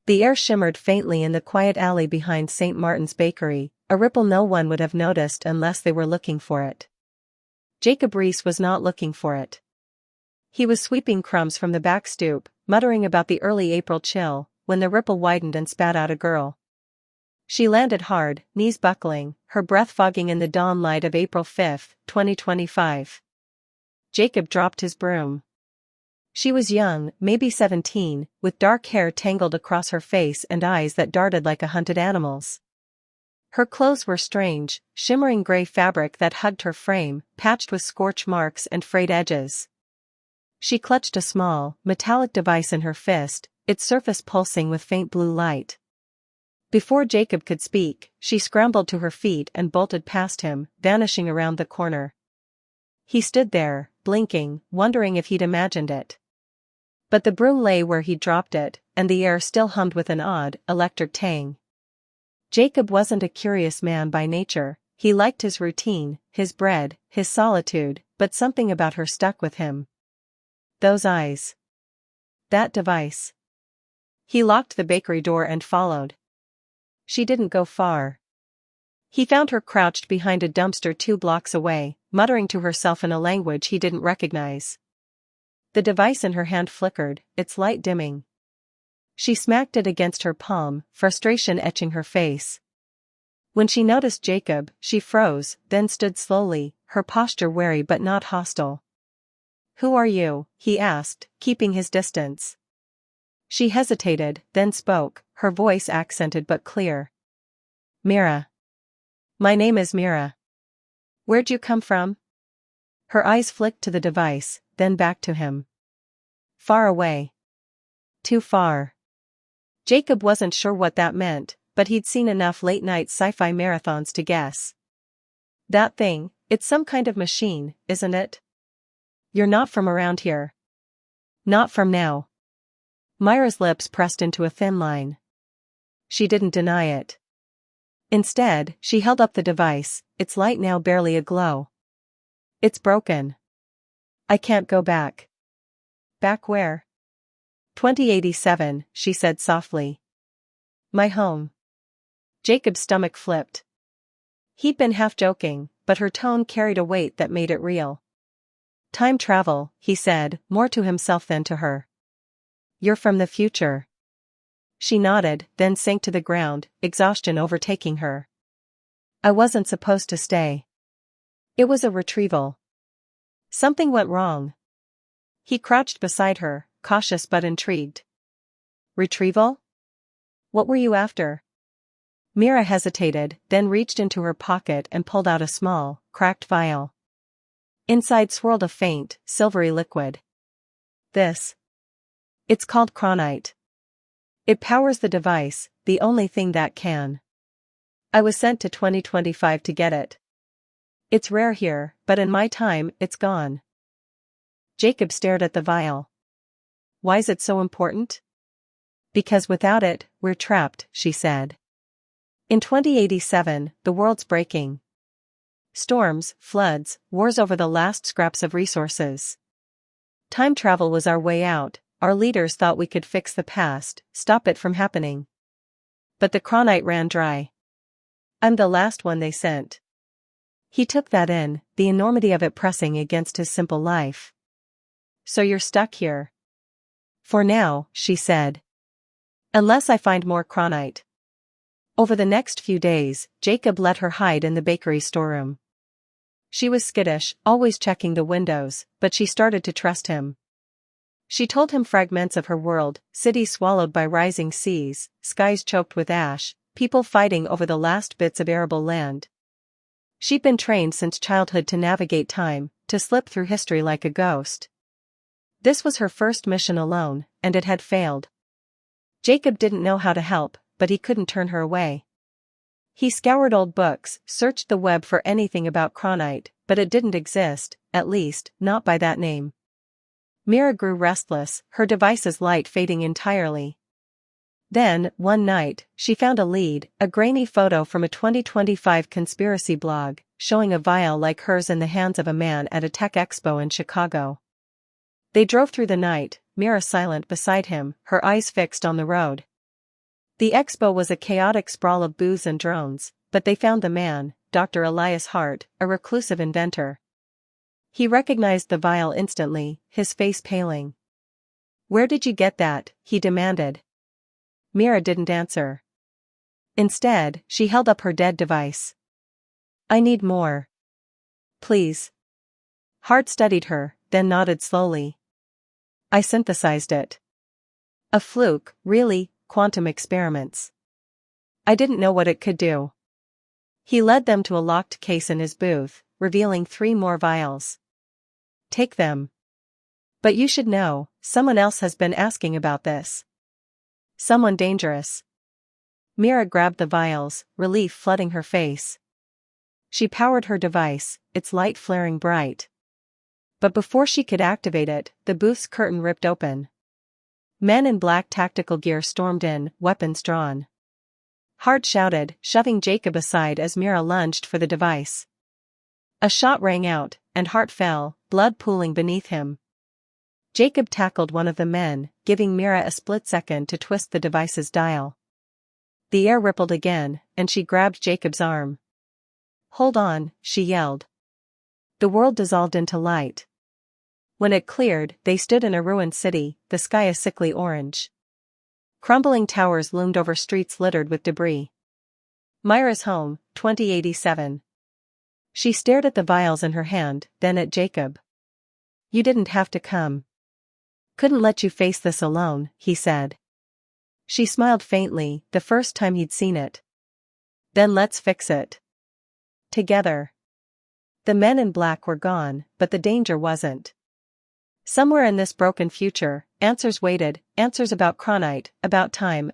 The air shimmered faintly in the quiet alley behind St. Martin's Bakery, a ripple no one would have noticed unless they were looking for it. Jacob Riis was not looking for it. He was sweeping crumbs from the back stoop, muttering about the early April chill, when the ripple widened and spat out a girl. She landed hard, knees buckling, her breath fogging in the dawn light of April 5, 2025. Jacob dropped his broom. She was young, maybe 17, with dark hair tangled across her face and eyes that darted like a hunted animal's. Her clothes were strange, shimmering gray fabric that hugged her frame, patched with scorch marks and frayed edges. She clutched a small, metallic device in her fist, its surface pulsing with faint blue light. Before Jacob could speak, she scrambled to her feet and bolted past him, vanishing around the corner. He stood there, blinking, wondering if he'd imagined it. But the broom lay where he'd dropped it, and the air still hummed with an odd, electric tang. Jacob wasn't a curious man by nature. He liked his routine, his bread, his solitude, but something about her stuck with him. Those eyes. That device. He locked the bakery door and followed. She didn't go far. He found her crouched behind a dumpster 2 blocks away, muttering to herself in a language he didn't recognize. The device in her hand flickered, its light dimming. She smacked it against her palm, frustration etching her face. When she noticed Jacob, she froze, then stood slowly, her posture wary but not hostile. "Who are you?" he asked, keeping his distance. She hesitated, then spoke, her voice accented but clear. "Mira. My name is Mira. Where'd you come from?" Her eyes flicked to the device, then back to him. "Far away. Too far." Jacob wasn't sure what that meant, but he'd seen enough late-night sci-fi marathons to guess. "That thing, it's some kind of machine, isn't it? You're not from around here." "Not from now." Mira's lips pressed into a thin line. She didn't deny it. Instead, she held up the device, its light now barely aglow. "It's broken. I can't go back." "Back where?" 2087, she said softly. "My home." Jacob's stomach flipped. He'd been half joking, but her tone carried a weight that made it real. "Time travel," he said, more to himself than to her. "You're from the future." She nodded, then sank to the ground, exhaustion overtaking her. "I wasn't supposed to stay." It was a retrieval. Something went wrong. He crouched beside her, cautious but intrigued. "Retrieval? What were you after?" Mira hesitated, then reached into her pocket and pulled out a small, cracked vial. Inside swirled a faint, silvery liquid. "This. It's called Kronite. It powers the device, the only thing that can. I was sent to 2025 to get it. It's rare here, but in my time, it's gone." Jacob stared at the vial. "Why's it so important?" "Because without it, we're trapped," she said. "In 2087, the world's breaking. Storms, floods, wars over the last scraps of resources. Time travel was our way out. Our leaders thought we could fix the past, stop it from happening. But the Kronite ran dry. I'm the last one they sent." He took that in, the enormity of it pressing against his simple life. "So you're stuck here?" "For now," she said. "Unless I find more Kronite." Over the next few days, Jacob let her hide in the bakery storeroom. She was skittish, always checking the windows, but she started to trust him. She told him fragments of her world, cities swallowed by rising seas, skies choked with ash, people fighting over the last bits of arable land. She'd been trained since childhood to navigate time, to slip through history like a ghost. This was her first mission alone, and it had failed. Jacob didn't know how to help, but he couldn't turn her away. He scoured old books, searched the web for anything about Kronite, but it didn't exist, at least, not by that name. Mira grew restless, her device's light fading entirely. Then, one night, she found a lead, a grainy photo from a 2025 conspiracy blog, showing a vial like hers in the hands of a man at a tech expo in Chicago. They drove through the night, Mira silent beside him, her eyes fixed on the road. The expo was a chaotic sprawl of booths and drones, but they found the man, Dr. Elias Hart, a reclusive inventor. He recognized the vial instantly, his face paling. "Where did you get that?" he demanded. Mira didn't answer. Instead, she held up her dead device. "I need more. Please." Hart studied her, then nodded slowly. "I synthesized it." "A fluke, really, quantum experiments." "I didn't know what it could do." He led them to a locked case in his booth, revealing 3 more vials. "Take them. But you should know, someone else has been asking about this. Someone dangerous." Mira grabbed the vials, relief flooding her face. She powered her device, its light flaring bright. But before she could activate it, the booth's curtain ripped open. Men in black tactical gear stormed in, weapons drawn. Hart shouted, shoving Jacob aside as Mira lunged for the device. A shot rang out, and Hart fell, blood pooling beneath him. Jacob tackled one of the men, giving Mira a split second to twist the device's dial. The air rippled again, and she grabbed Jacob's arm. "Hold on," she yelled. The world dissolved into light. When it cleared, they stood in a ruined city, the sky a sickly orange. Crumbling towers loomed over streets littered with debris. Myra's home, 2087. She stared at the vials in her hand, then at Jacob. "You didn't have to come. Couldn't let you face this alone," he said. She smiled faintly, the first time he'd seen it. "Then let's fix it. Together." The men in black were gone, but the danger wasn't. Somewhere in this broken future, answers waited, answers about Chronite, about time,